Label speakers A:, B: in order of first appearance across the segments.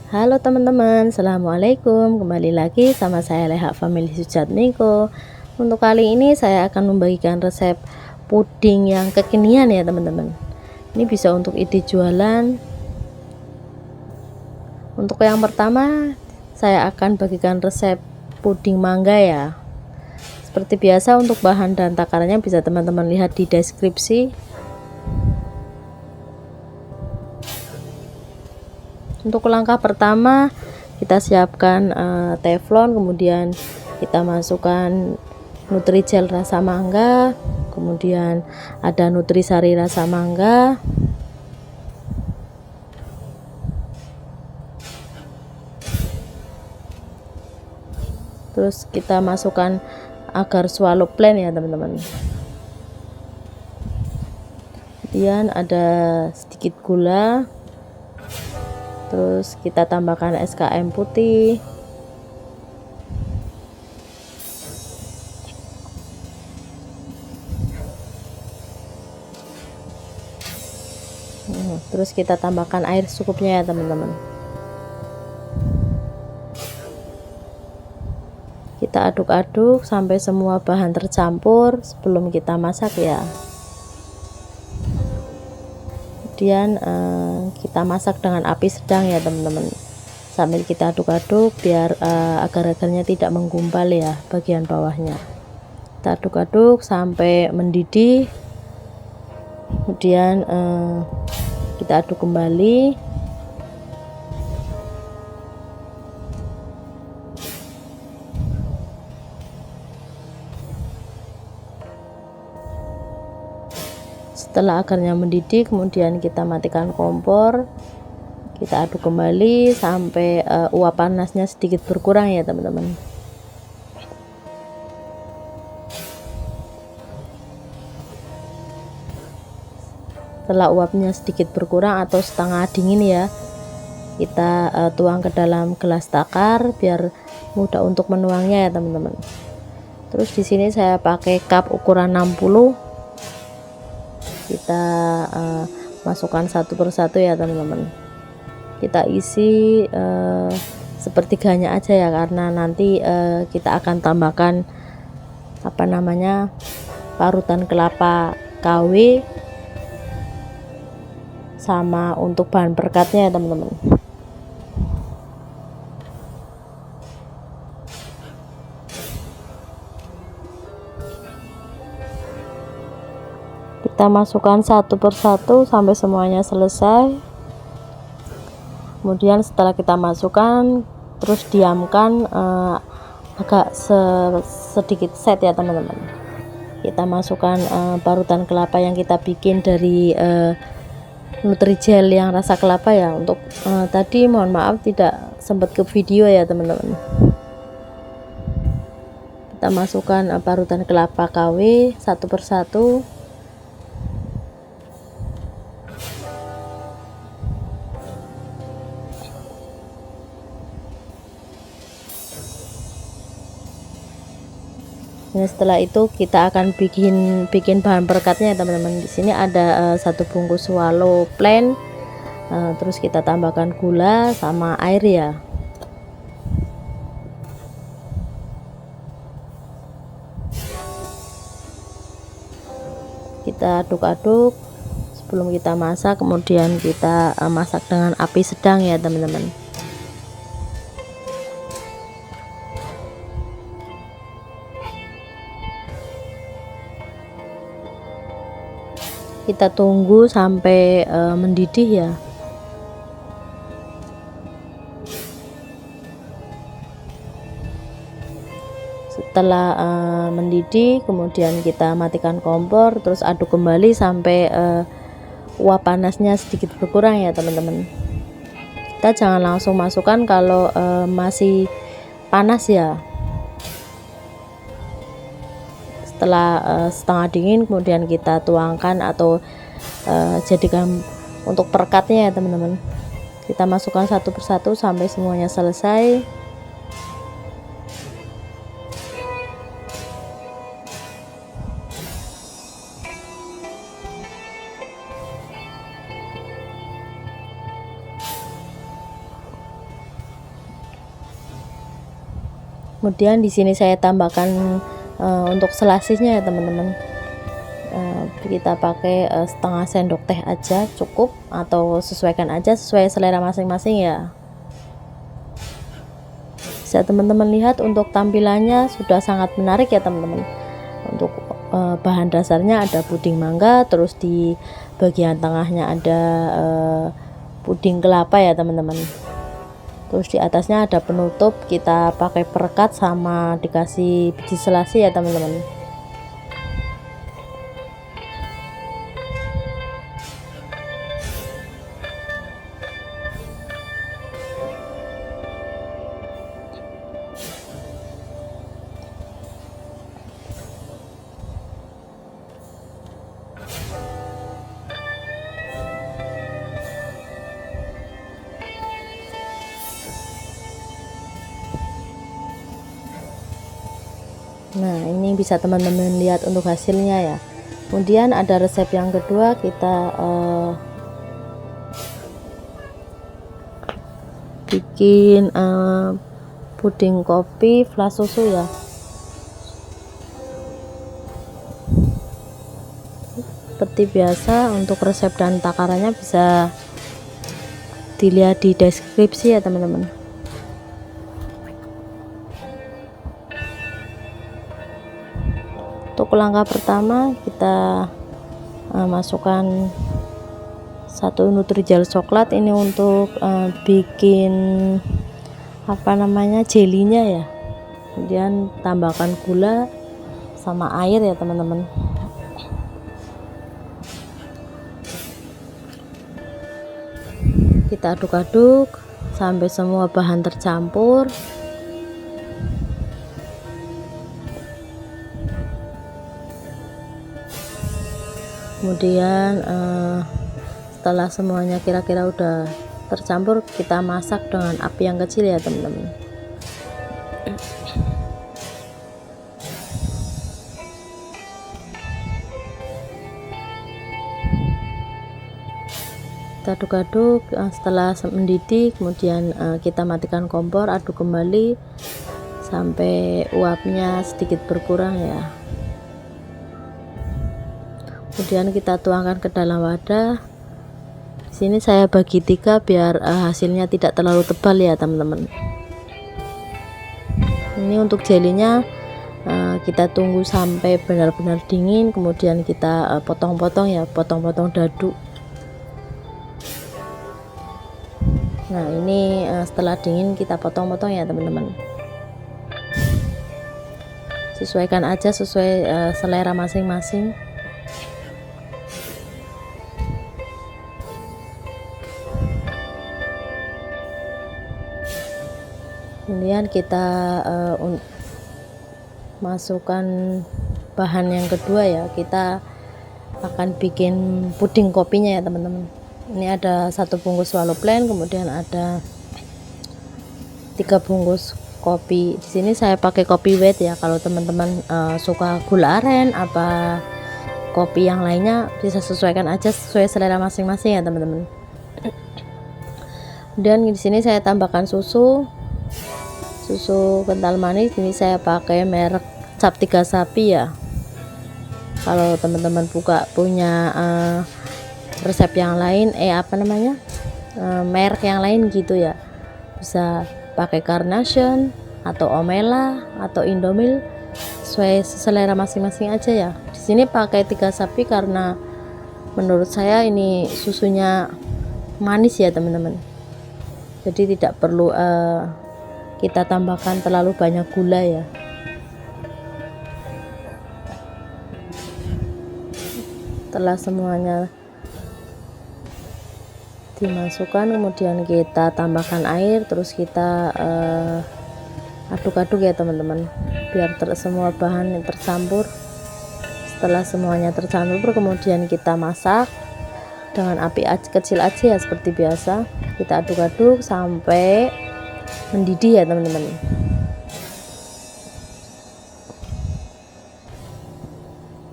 A: Halo teman-teman, Assalamualaikum. Kembali lagi sama saya Leha Family Sujatmiko. Untuk kali ini saya akan membagikan resep puding yang kekinian ya teman-teman. Ini bisa untuk ide jualan. Untuk yang pertama, saya akan bagikan resep puding mangga ya. Seperti biasa, untuk bahan dan takarannya bisa teman-teman lihat di deskripsi. Untuk langkah pertama, kita siapkan teflon, kemudian kita masukkan Nutrijel rasa mangga, kemudian ada Nutrisari rasa mangga, terus kita masukkan agar swallow plain ya teman-teman. Kemudian ada sedikit gula, terus kita tambahkan SKM putih, terus kita tambahkan air secukupnya ya teman-teman. Kita aduk-aduk sampai semua bahan tercampur sebelum kita masak ya. Kemudian kita masak dengan api sedang ya teman-teman, sambil kita aduk-aduk biar agar-agarnya tidak menggumpal ya bagian bawahnya. Kita aduk-aduk sampai mendidih, kemudian kita aduk kembali. Setelah agarnya mendidih, kemudian kita matikan kompor, kita aduk kembali sampai uap panasnya sedikit berkurang ya teman-teman. Setelah uapnya sedikit berkurang atau setengah dingin ya, kita tuang ke dalam gelas takar biar mudah untuk menuangnya ya teman-teman. Terus di sini saya pakai cup ukuran 60. Kita masukkan satu persatu ya teman-teman. Kita isi sepertiganya aja ya, karena nanti kita akan tambahkan parutan kelapa KW sama untuk bahan perekatnya ya teman-teman. Kita masukkan satu persatu sampai semuanya selesai. Kemudian setelah kita masukkan, terus diamkan agak sedikit set ya teman-teman. Kita masukkan parutan kelapa yang kita bikin dari Nutrijel yang rasa kelapa ya. Untuk tadi mohon maaf tidak sempat ke video ya teman-teman. Kita masukkan parutan kelapa KW satu persatu. Nah, setelah itu kita akan bikin bahan perekatnya ya teman-teman. Di sini ada satu bungkus swallow plain, terus kita tambahkan gula sama air ya. Kita aduk-aduk sebelum kita masak, kemudian kita masak dengan api sedang ya teman-teman. Kita tunggu sampai mendidih ya. Setelah mendidih, kemudian kita matikan kompor, terus aduk kembali sampai uap panasnya sedikit berkurang ya teman-teman. Kita jangan langsung masukkan kalau masih panas ya. Setelah setengah dingin, kemudian kita tuangkan atau jadikan untuk perekatnya ya teman-teman. Kita masukkan satu persatu sampai semuanya selesai. Kemudian di sini saya tambahkan untuk selasihnya ya teman-teman. Kita pakai setengah sendok teh aja cukup, atau sesuaikan aja sesuai selera masing-masing ya. Bisa teman-teman lihat untuk tampilannya sudah sangat menarik ya teman-teman. Untuk bahan dasarnya ada puding mangga, terus di bagian tengahnya ada puding kelapa ya teman-teman. Terus di atasnya ada penutup, kita pakai perekat sama dikasih biji selasi ya teman-teman. Nah, ini bisa teman-teman lihat untuk hasilnya ya. Kemudian ada resep yang kedua, kita bikin puding kopi flash susu ya. Seperti biasa, untuk resep dan takarannya bisa dilihat di deskripsi ya teman-teman. Untuk langkah pertama, kita masukkan 1 nutrijel coklat ini untuk bikin jelinya ya. Kemudian tambahkan gula sama air ya teman-teman. Kita aduk-aduk sampai semua bahan tercampur. Kemudian setelah semuanya kira-kira udah tercampur, kita masak dengan api yang kecil ya teman-teman. Kita aduk-aduk, setelah mendidih kemudian kita matikan kompor, aduk kembali sampai uapnya sedikit berkurang ya. Kemudian kita tuangkan ke dalam wadah. Di sini saya bagi 3 biar hasilnya tidak terlalu tebal ya teman-teman. Ini untuk jelinya kita tunggu sampai benar-benar dingin, kemudian kita potong-potong ya, potong-potong dadu. Nah, ini setelah dingin kita potong-potong ya teman-teman. Sesuaikan aja sesuai selera masing-masing. Kemudian kita masukkan bahan yang kedua ya, kita akan bikin puding kopinya ya teman-teman. Ini ada 1 bungkus swallow plain, kemudian ada 3 bungkus kopi. Di sini saya pakai kopi white ya. Kalau teman-teman suka gula aren apa kopi yang lainnya, bisa sesuaikan aja sesuai selera masing-masing ya teman-teman. Dan di sini saya tambahkan susu kental manis. Ini saya pakai merek Cap 3 Sapi ya. Kalau teman-teman punya resep yang lain merek yang lain gitu ya, bisa pakai Carnation atau Omela atau Indomil, sesuai selera masing-masing aja ya. Di sini pakai 3 Sapi karena menurut saya ini susunya manis ya teman-teman, jadi tidak perlu kita tambahkan terlalu banyak gula ya. Setelah semuanya dimasukkan, kemudian kita tambahkan air, terus kita aduk-aduk ya teman-teman, biar semua bahan yang tercampur. Setelah semuanya tercampur, kemudian kita masak dengan api kecil aja ya, seperti biasa. Kita aduk-aduk sampai mendidih ya teman-teman.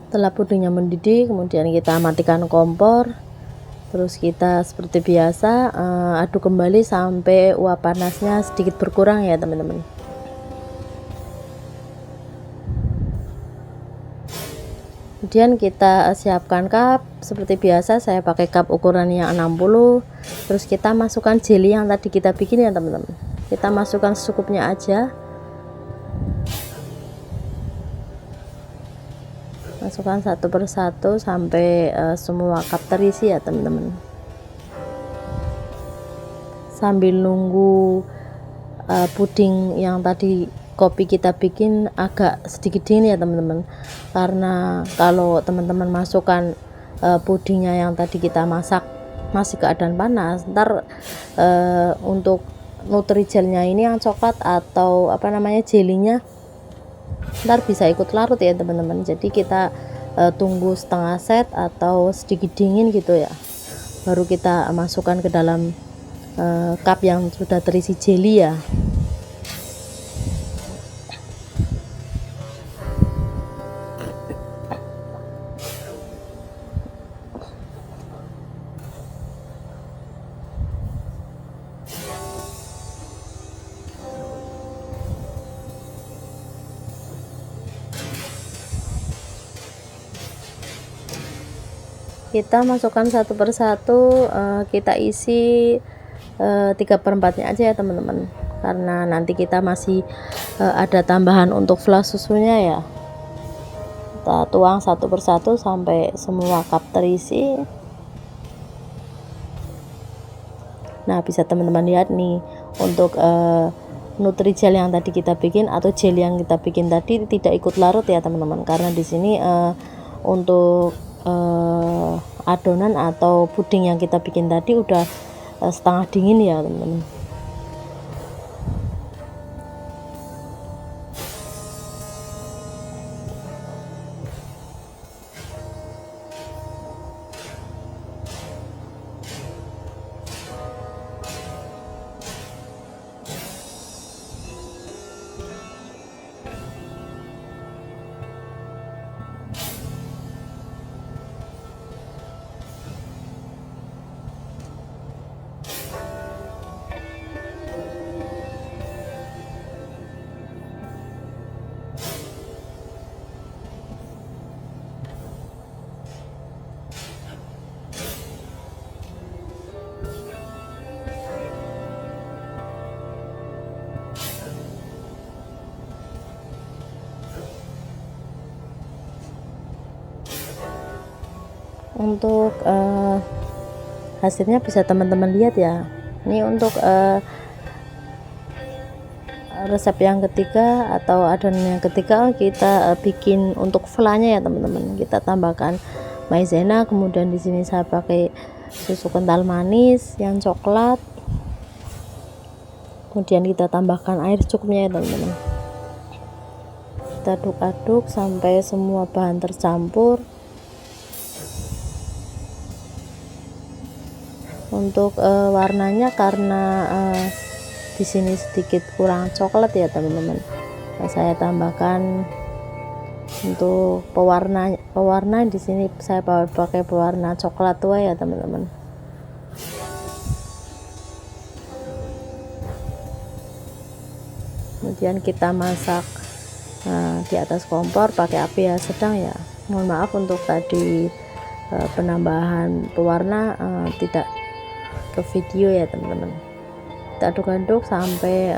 A: Setelah pudingnya mendidih, kemudian kita matikan kompor, terus kita seperti biasa aduk kembali sampai uap panasnya sedikit berkurang ya teman-teman. Kemudian kita siapkan cup seperti biasa, saya pakai cup ukuran yang 60. Terus kita masukkan jelly yang tadi kita bikin ya teman-teman, kita masukkan secukupnya aja, masukkan satu persatu sampai semua cup terisi ya teman-teman. Sambil nunggu puding yang tadi kopi kita bikin agak sedikit dingin ya teman-teman, karena kalau teman-teman masukkan pudingnya yang tadi kita masak masih keadaan panas, ntar untuk Nutrigelnya ini yang coklat atau apa namanya jelinya ntar bisa ikut larut ya teman-teman. Jadi kita tunggu setengah set atau sedikit dingin gitu ya, baru kita masukkan ke dalam cup yang sudah terisi jelly ya. Kita masukkan satu persatu, kita isi 3/4-nya aja ya teman-teman, karena nanti kita masih ada tambahan untuk flas susunya ya. Kita tuang satu persatu sampai semua cup terisi. Nah, bisa teman-teman lihat nih, untuk Nutrijel yang tadi kita bikin atau gel yang kita bikin tadi tidak ikut larut ya teman-teman, karena di sini untuk adonan atau puding yang kita bikin tadi udah setengah dingin ya teman-teman. Untuk hasilnya bisa teman-teman lihat ya. Ini untuk resep yang ketiga atau adonan yang ketiga kita bikin untuk flanya ya teman-teman. Kita tambahkan maizena, kemudian di sini saya pakai susu kental manis yang coklat, kemudian kita tambahkan air secukupnya ya teman-teman. Kita aduk-aduk sampai semua bahan tercampur. Untuk warnanya karena di sini sedikit kurang coklat ya teman-teman, nah, saya tambahkan untuk pewarna di sini saya pakai pewarna coklat tua ya teman-teman. Kemudian kita masak di atas kompor pakai api yang sedang ya. Mohon maaf untuk tadi penambahan pewarna tidak ke video ya teman-teman. Kita aduk-aduk sampai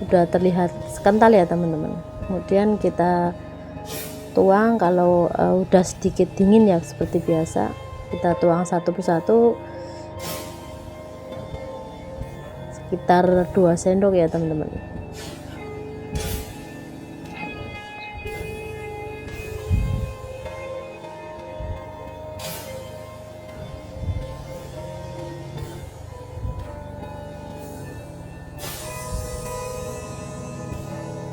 A: udah terlihat kental ya teman-teman. Kemudian kita tuang, kalau udah sedikit dingin ya seperti biasa kita tuang satu persatu sekitar 2 sendok ya teman-teman.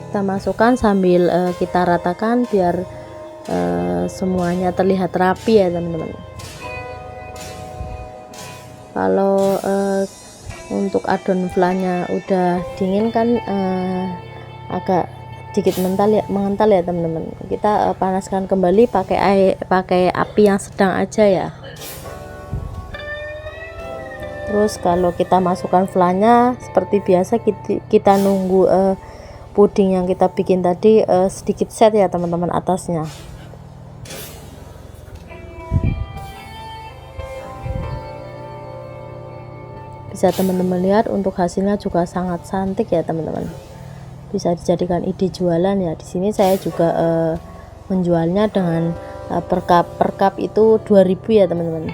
A: Kita masukkan sambil kita ratakan biar semuanya terlihat rapi ya teman-teman. Kalau untuk adonan flanya udah dingin kan agak sedikit mengental ya teman-teman. Kita panaskan kembali pakai api yang sedang aja ya. Terus kalau kita masukkan flanya seperti biasa kita nunggu puding yang kita bikin tadi sedikit set ya teman-teman atasnya. Bisa teman-teman lihat untuk hasilnya juga sangat cantik ya teman-teman, bisa dijadikan ide jualan ya. Di sini saya juga menjualnya dengan per cup itu 2000 ya teman-teman.